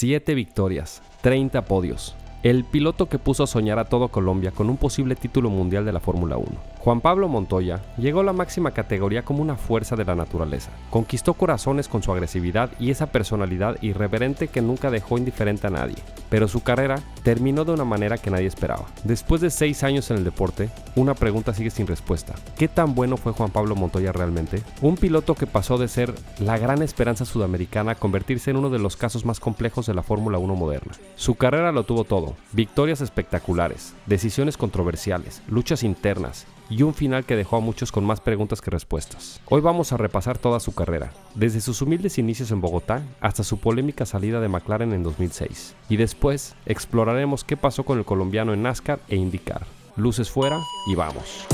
7 victorias, 30 podios. El piloto que puso a soñar a todo Colombia con un posible título mundial de la Fórmula 1. Juan Pablo Montoya llegó a la máxima categoría como una fuerza de la naturaleza. Conquistó corazones con su agresividad y esa personalidad irreverente que nunca dejó indiferente a nadie. Pero su carrera terminó de una manera que nadie esperaba. Después de 6 años en el deporte, una pregunta sigue sin respuesta. ¿Qué tan bueno fue Juan Pablo Montoya realmente? Un piloto que pasó de ser la gran esperanza sudamericana a convertirse en uno de los casos más complejos de la Fórmula 1 moderna. Su carrera lo tuvo todo. Victorias espectaculares, decisiones controversiales, luchas internas y un final que dejó a muchos con más preguntas que respuestas. Hoy vamos a repasar toda su carrera, desde sus humildes inicios en Bogotá hasta su polémica salida de McLaren en 2006. Y después exploraremos qué pasó con el colombiano en NASCAR e IndyCar. Luces fuera y vamos.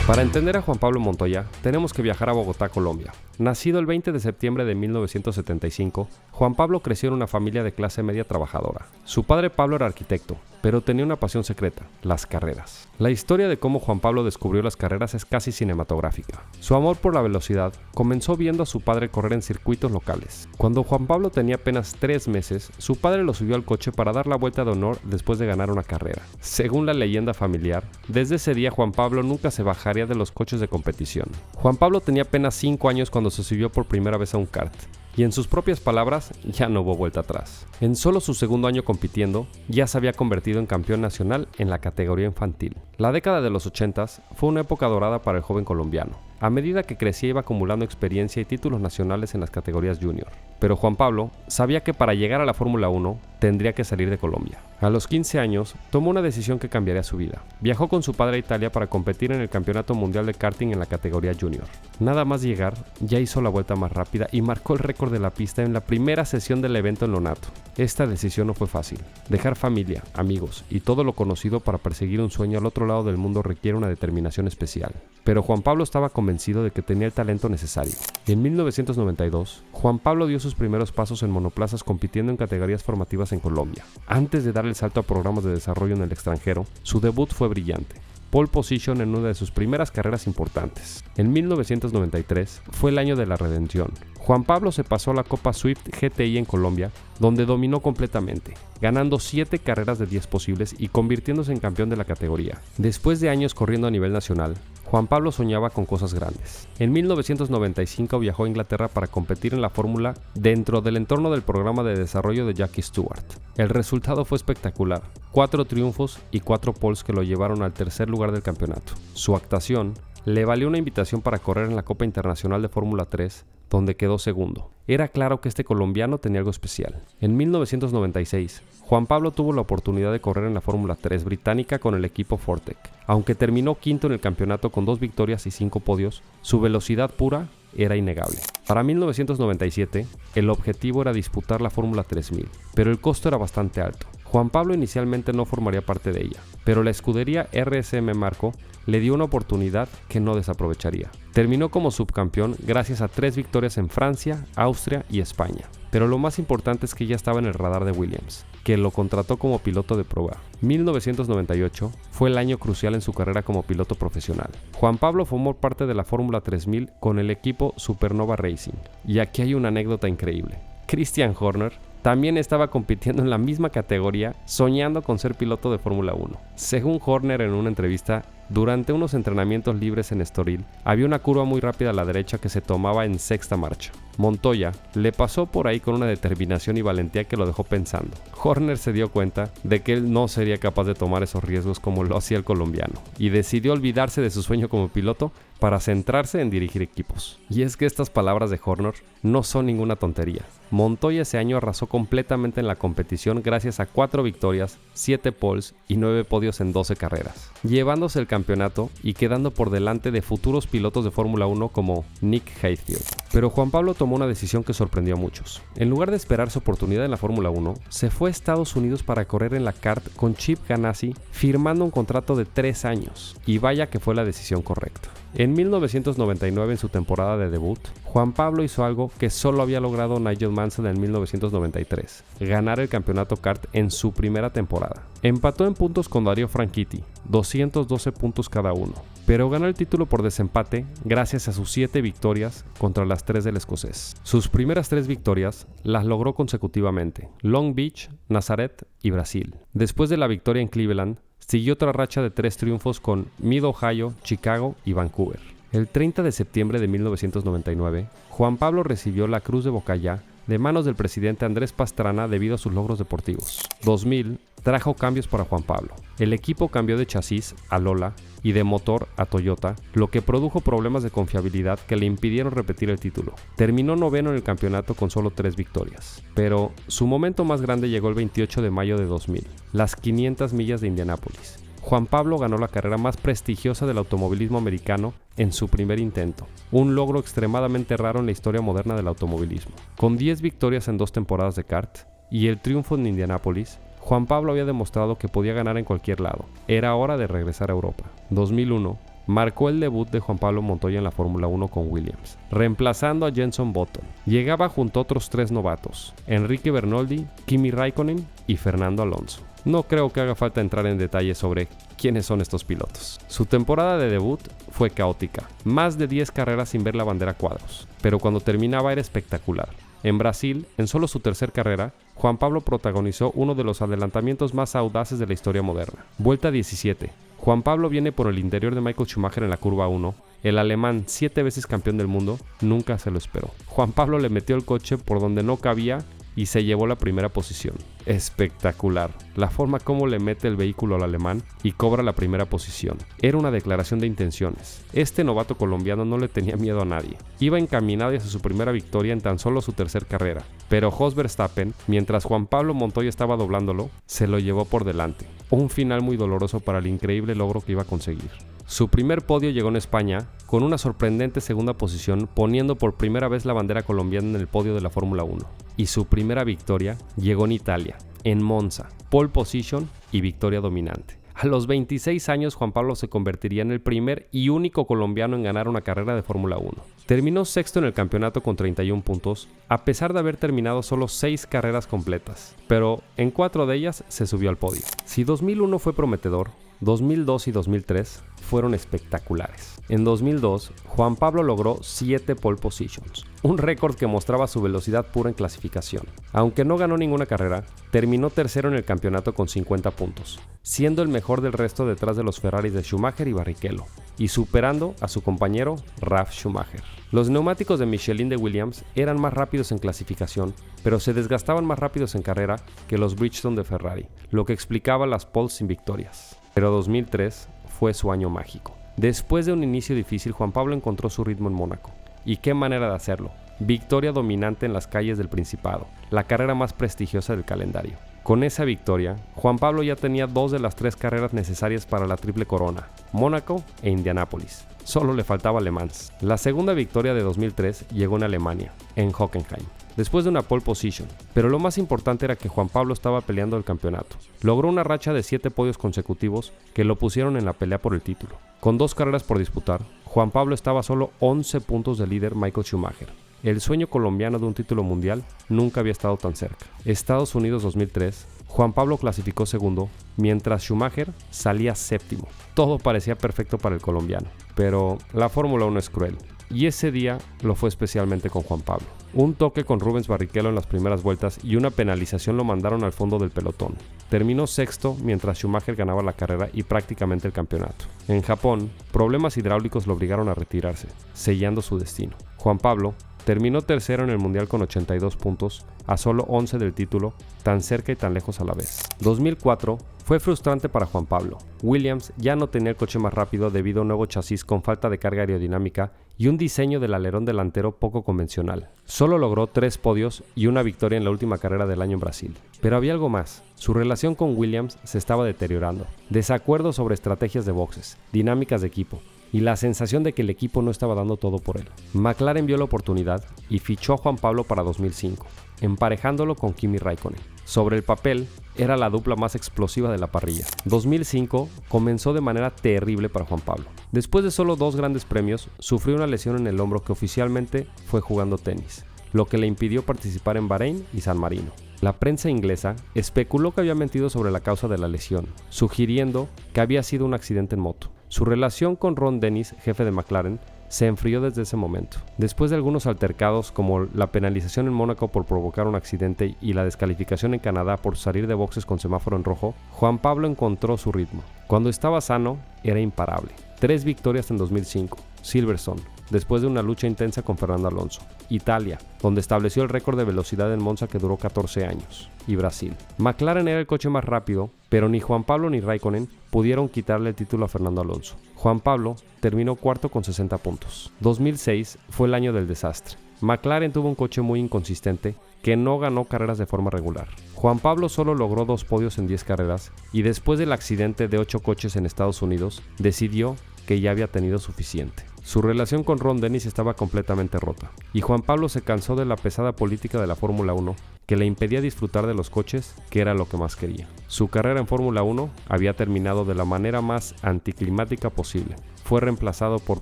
Para entender a Juan Pablo Montoya, tenemos que viajar a Bogotá, Colombia. Nacido el 20 de septiembre de 1975, Juan Pablo creció en una familia de clase media trabajadora. Su padre Pablo era arquitecto, pero tenía una pasión secreta, las carreras. La historia de cómo Juan Pablo descubrió las carreras es casi cinematográfica. Su amor por la velocidad comenzó viendo a su padre correr en circuitos locales. Cuando Juan Pablo tenía apenas 3 meses, su padre lo subió al coche para dar la vuelta de honor después de ganar una carrera. Según la leyenda familiar, desde ese día Juan Pablo nunca se bajaría de los coches de competición. Juan Pablo tenía apenas 5 años cuando se subió por primera vez a un kart. Y en sus propias palabras, ya no hubo vuelta atrás. En solo su segundo año compitiendo, ya se había convertido en campeón nacional en la categoría infantil. La década de los 80s fue una época dorada para el joven colombiano. A medida que crecía iba acumulando experiencia y títulos nacionales en las categorías junior. Pero Juan Pablo sabía que para llegar a la Fórmula 1 tendría que salir de Colombia. A los 15 años tomó una decisión que cambiaría su vida. Viajó con su padre a Italia para competir en el Campeonato Mundial de Karting en la categoría junior. Nada más llegar, ya hizo la vuelta más rápida y marcó el récord de la pista en la primera sesión del evento en Lonato. Esta decisión no fue fácil. Dejar familia, amigos y todo lo conocido para perseguir un sueño al otro lado del mundo requiere una determinación especial. Pero Juan Pablo estaba convencido de que tenía el talento necesario. En 1992, Juan Pablo dio sus primeros pasos en monoplazas compitiendo en categorías formativas en Colombia. Antes de dar el salto a programas de desarrollo en el extranjero, su debut fue brillante. Pole position en una de sus primeras carreras importantes. En 1993 fue el año de la redención. Juan Pablo se pasó a la Copa Swift GTI en Colombia, donde dominó completamente, ganando 7 carreras de 10 posibles y convirtiéndose en campeón de la categoría. Después de años corriendo a nivel nacional, Juan Pablo soñaba con cosas grandes. En 1995 viajó a Inglaterra para competir en la Fórmula dentro del entorno del programa de desarrollo de Jackie Stewart. El resultado fue espectacular, 4 triunfos y 4 poles que lo llevaron al tercer lugar del campeonato. Su actuación le valió una invitación para correr en la Copa Internacional de Fórmula 3, donde quedó segundo. Era claro que este colombiano tenía algo especial. En 1996, Juan Pablo tuvo la oportunidad de correr en la Fórmula 3 británica con el equipo Fortec. Aunque terminó quinto en el campeonato con 2 victorias y 5 podios, su velocidad pura era innegable. Para 1997, el objetivo era disputar la Fórmula 3000, pero el costo era bastante alto. Juan Pablo inicialmente no formaría parte de ella, pero la escudería RSM Marco le dio una oportunidad que no desaprovecharía. Terminó como subcampeón gracias a 3 victorias en Francia, Austria y España. Pero lo más importante es que ya estaba en el radar de Williams, que lo contrató como piloto de prueba. 1998 fue el año crucial en su carrera como piloto profesional. Juan Pablo formó parte de la Fórmula 3000 con el equipo Supernova Racing. Y aquí hay una anécdota increíble. Christian Horner también estaba compitiendo en la misma categoría, soñando con ser piloto de Fórmula 1. Según Horner en una entrevista, durante unos entrenamientos libres en Estoril, había una curva muy rápida a la derecha que se tomaba en sexta marcha. Montoya le pasó por ahí con una determinación y valentía que lo dejó pensando. Horner se dio cuenta de que él no sería capaz de tomar esos riesgos como lo hacía el colombiano, y decidió olvidarse de su sueño como piloto para centrarse en dirigir equipos. Y es que estas palabras de Horner no son ninguna tontería. Montoya ese año arrasó completamente en la competición gracias a 4 victorias, 7 poles y 9 podios en 12 carreras, llevándose el campeonato y quedando por delante de futuros pilotos de Fórmula 1 como Nick Heidfeld. Pero Juan Pablo tomó una decisión que sorprendió a muchos. En lugar de esperar su oportunidad en la Fórmula 1, se fue a Estados Unidos para correr en la kart con Chip Ganassi, firmando un contrato de 3 años. Y vaya que fue la decisión correcta. En 1999, en su temporada de debut, Juan Pablo hizo algo que solo había logrado Nigel Mansell en 1993, ganar el campeonato kart en su primera temporada. Empató en puntos con Dario Franchitti, 212 puntos cada uno. pero ganó el título por desempate gracias a sus 7 victorias contra las 3 del escocés. Sus primeras 3 victorias las logró consecutivamente: Long Beach, Nazareth y Brasil. Después de la victoria en Cleveland, siguió otra racha de 3 triunfos con Mid-Ohio, Chicago y Vancouver. El 30 de septiembre de 1999, Juan Pablo recibió la Cruz de Bocayá de manos del presidente Andrés Pastrana debido a sus logros deportivos. 2000 trajo cambios para Juan Pablo. El equipo cambió de chasis a Lola y de motor a Toyota, lo que produjo problemas de confiabilidad que le impidieron repetir el título. Terminó noveno en el campeonato con solo 3 victorias, pero su momento más grande llegó el 28 de mayo de 2000, las 500 millas de Indianápolis. Juan Pablo ganó la carrera más prestigiosa del automovilismo americano en su primer intento, un logro extremadamente raro en la historia moderna del automovilismo. Con 10 victorias en 2 temporadas de kart y el triunfo en Indianápolis, Juan Pablo había demostrado que podía ganar en cualquier lado. Era hora de regresar a Europa. 2001 marcó el debut de Juan Pablo Montoya en la Fórmula 1 con Williams, reemplazando a Jenson Button. Llegaba junto a otros 3 novatos: Enrique Bernoldi, Kimi Räikkönen y Fernando Alonso. No creo que haga falta entrar en detalles sobre quiénes son estos pilotos. Su temporada de debut fue caótica, más de 10 carreras sin ver la bandera a cuadros, pero cuando terminaba era espectacular. En Brasil, en solo su tercer carrera, Juan Pablo protagonizó uno de los adelantamientos más audaces de la historia moderna. Vuelta 17. Juan Pablo viene por el interior de Michael Schumacher en la curva 1. El alemán, 7 veces campeón del mundo, nunca se lo esperó. Juan Pablo le metió el coche por donde no cabía y se llevó la primera posición. Espectacular la forma como le mete el vehículo al alemán y cobra la primera posición. Era una declaración de intenciones. Este novato colombiano no le tenía miedo a nadie. Iba encaminado hacia su primera victoria en tan solo su tercer carrera, pero Jos Verstappen, mientras Juan Pablo Montoya estaba doblándolo, se lo llevó por delante. Un final muy doloroso para el increíble logro que iba a conseguir. Su primer podio llegó en España con una sorprendente segunda posición, poniendo por primera vez la bandera colombiana en el podio de la Fórmula 1. Y su primera victoria llegó en Italia, en Monza, pole position y victoria dominante. A los 26 años, Juan Pablo se convertiría en el primer y único colombiano en ganar una carrera de Fórmula 1. Terminó sexto en el campeonato con 31 puntos, a pesar de haber terminado solo 6 carreras completas, pero en 4 de ellas se subió al podio. Si 2001 fue prometedor, 2002 y 2003 fueron espectaculares. En 2002, Juan Pablo logró 7 pole positions, un récord que mostraba su velocidad pura en clasificación. Aunque no ganó ninguna carrera, terminó tercero en el campeonato con 50 puntos, siendo el mejor del resto detrás de los Ferraris de Schumacher y Barrichello, y superando a su compañero Ralf Schumacher. Los neumáticos de Michelin de Williams eran más rápidos en clasificación, pero se desgastaban más rápidos en carrera que los Bridgestone de Ferrari, lo que explicaba las poles sin victorias. Pero 2003 fue su año mágico. Después de un inicio difícil, Juan Pablo encontró su ritmo en Mónaco. ¿Y qué manera de hacerlo? Victoria dominante en las calles del Principado, la carrera más prestigiosa del calendario. Con esa victoria, Juan Pablo ya tenía 2 de las 3 carreras necesarias para la triple corona, Mónaco e Indianápolis. Solo le faltaba Le Mans. La segunda victoria de 2003 llegó en Alemania, en Hockenheim, después de una pole position, pero lo más importante era que Juan Pablo estaba peleando el campeonato. Logró una racha de 7 podios consecutivos que lo pusieron en la pelea por el título. Con 2 carreras por disputar, Juan Pablo estaba a solo 11 puntos del líder Michael Schumacher. El sueño colombiano de un título mundial nunca había estado tan cerca. Estados Unidos 2003, Juan Pablo clasificó segundo, mientras Schumacher salía séptimo. Todo parecía perfecto para el colombiano, pero la Fórmula 1 es cruel. Y ese día lo fue especialmente con Juan Pablo. Un toque con Rubens Barrichello en las primeras vueltas y una penalización lo mandaron al fondo del pelotón. Terminó sexto mientras Schumacher ganaba la carrera y prácticamente el campeonato. En Japón, problemas hidráulicos lo obligaron a retirarse, sellando su destino. Juan Pablo terminó tercero en el Mundial con 82 puntos, a solo 11 del título, tan cerca y tan lejos a la vez. 2004 fue frustrante para Juan Pablo. Williams ya no tenía el coche más rápido debido a un nuevo chasis con falta de carga aerodinámica y un diseño del alerón delantero poco convencional. Solo logró 3 podios y una victoria en la última carrera del año en Brasil. Pero había algo más. Su relación con Williams se estaba deteriorando. Desacuerdos sobre estrategias de boxes, dinámicas de equipo, y la sensación de que el equipo no estaba dando todo por él. McLaren vio la oportunidad y fichó a Juan Pablo para 2005, emparejándolo con Kimi Räikkönen. Sobre el papel, era la dupla más explosiva de la parrilla. 2005 comenzó de manera terrible para Juan Pablo. Después de solo 2 grandes premios, sufrió una lesión en el hombro que oficialmente fue jugando tenis. lo que le impidió participar en Bahrein y San Marino. La prensa inglesa especuló que había mentido sobre la causa de la lesión, sugiriendo que había sido un accidente en moto. Su relación con Ron Dennis, jefe de McLaren, se enfrió desde ese momento. Después de algunos altercados como la penalización en Mónaco por provocar un accidente y la descalificación en Canadá por salir de boxes con semáforo en rojo, Juan Pablo encontró su ritmo. Cuando estaba sano, era imparable. 3 victorias en 2005, Silverstone, después de una lucha intensa con Fernando Alonso. Italia, donde estableció el récord de velocidad en Monza que duró 14 años. Y Brasil. McLaren era el coche más rápido, pero ni Juan Pablo ni Raikkonen pudieron quitarle el título a Fernando Alonso. Juan Pablo terminó cuarto con 60 puntos. 2006 fue el año del desastre. McLaren tuvo un coche muy inconsistente que no ganó carreras de forma regular. Juan Pablo solo logró 2 podios en 10 carreras y después del accidente de 8 coches en Estados Unidos, decidió que ya había tenido suficiente. Su relación con Ron Dennis estaba completamente rota, y Juan Pablo se cansó de la pesada política de la Fórmula 1 que le impedía disfrutar de los coches, que era lo que más quería. Su carrera en Fórmula 1 había terminado de la manera más anticlimática posible. Fue reemplazado por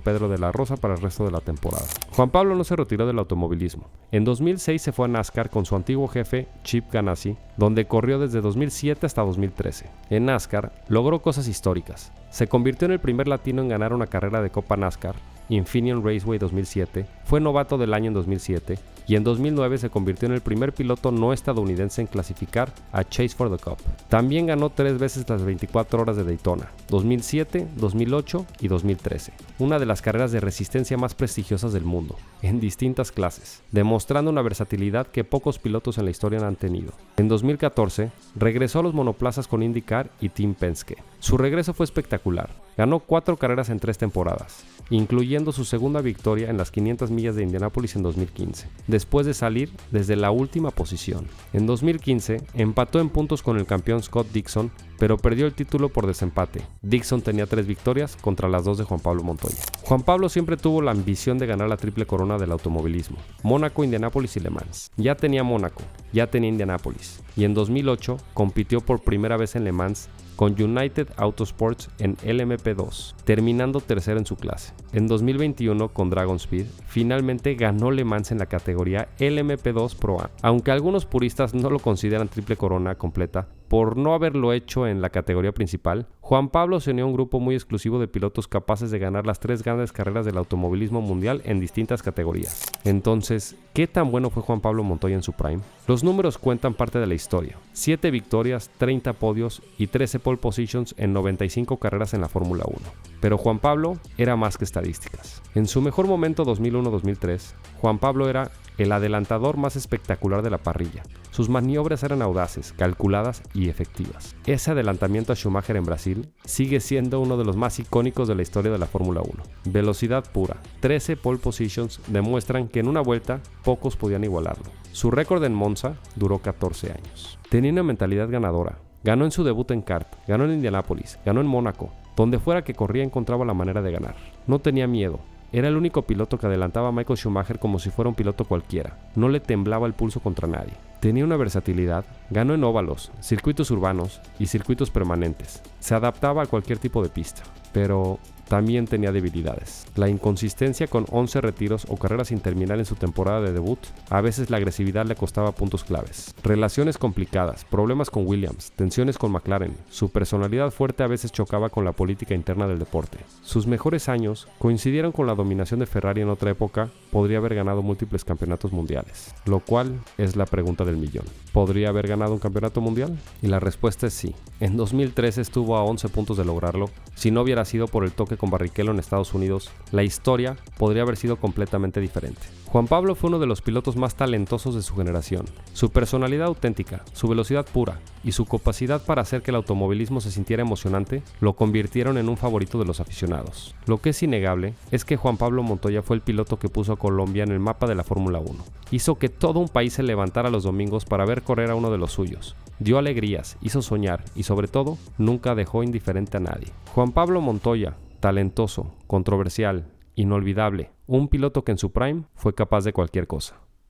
Pedro de la Rosa para el resto de la temporada. Juan Pablo no se retiró del automovilismo. En 2006 se fue a NASCAR con su antiguo jefe Chip Ganassi, donde corrió desde 2007 hasta 2013. En NASCAR logró cosas históricas. Se convirtió en el primer latino en ganar una carrera de Copa NASCAR, Infineon Raceway 2007, fue novato del año en 2007 y en 2009 se convirtió en el primer piloto no estadounidense en clasificar a Chase for the Cup. También ganó 3 veces las 24 horas de Daytona, 2007, 2008 y 2013, una de las carreras de resistencia más prestigiosas del mundo, en distintas clases, demostrando una versatilidad que pocos pilotos en la historia han tenido. En 2014, regresó a los monoplazas con IndyCar y Team Penske. Su regreso fue espectacular. Ganó 4 carreras en 3 temporadas, incluyendo su segunda victoria en las 500 millas de Indianápolis en 2015, después de salir desde la última posición. En 2015, empató en puntos con el campeón Scott Dixon, pero perdió el título por desempate. Dixon tenía 3 victorias contra las 2 de Juan Pablo Montoya. Juan Pablo siempre tuvo la ambición de ganar la triple corona del automovilismo: Mónaco, Indianápolis y Le Mans. Ya tenía Mónaco, ya tenía Indianápolis, y en 2008 compitió por primera vez en Le Mans con United Autosports en LMP2, terminando tercero en su clase. En 2021, con Dragon Speed, finalmente ganó Le Mans en la categoría LMP2 Pro A, aunque algunos puristas no lo consideran triple corona completa por no haberlo hecho en la categoría principal. Juan Pablo se unió a un grupo muy exclusivo de pilotos capaces de ganar las 3 grandes carreras del automovilismo mundial en distintas categorías. Entonces, ¿qué tan bueno fue Juan Pablo Montoya en su prime? Los números cuentan parte de la historia: 7 victorias, 30 podios y 13 pole positions en 95 carreras en la Fórmula 1. Pero Juan Pablo era más que estadísticas. En su mejor momento 2001-2003, Juan Pablo era el adelantador más espectacular de la parrilla. Sus maniobras eran audaces, calculadas y efectivas. Ese adelantamiento a Schumacher en Brasil sigue siendo uno de los más icónicos de la historia de la Fórmula 1. Velocidad pura. 13 pole positions demuestran que en una vuelta pocos podían igualarlo. Su récord en Monza duró 14 años. Tenía una mentalidad ganadora. Ganó en su debut en kart, ganó en Indianápolis, ganó en Mónaco. Donde fuera que corría encontraba la manera de ganar. No tenía miedo. Era el único piloto que adelantaba a Michael Schumacher como si fuera un piloto cualquiera. No le temblaba el pulso contra nadie. Tenía una versatilidad. Ganó en óvalos, circuitos urbanos y circuitos permanentes. Se adaptaba a cualquier tipo de pista, pero también tenía debilidades. La inconsistencia con 11 retiros o carreras sin terminar en su temporada de debut. A veces la agresividad le costaba puntos claves. Relaciones complicadas, problemas con Williams, tensiones con McLaren. Su personalidad fuerte a veces chocaba con la política interna del deporte. Sus mejores años coincidieron con la dominación de Ferrari en otra época. Podría haber ganado múltiples campeonatos mundiales, lo cual es la pregunta del millón. ¿Podría haber ganado un campeonato mundial? Y la respuesta es sí. En 2013 estuvo a 11 puntos de lograrlo. Si no hubiera sido por el toque con Barrichello en Estados Unidos, la historia podría haber sido completamente diferente. Juan Pablo fue uno de los pilotos más talentosos de su generación. Su personalidad auténtica, su velocidad pura y su capacidad para hacer que el automovilismo se sintiera emocionante lo convirtieron en un favorito de los aficionados. Lo que es innegable es que Juan Pablo Montoya fue el piloto que puso a Colombia en el mapa de la Fórmula 1. Hizo que todo un país se levantara los domingos para ver correr a uno de los suyos. Dio alegrías, hizo soñar y sobre todo, nunca dejó indiferente a nadie. Juan Pablo Montoya, talentoso, controversial, inolvidable, un piloto que en su prime fue capaz de cualquier cosa.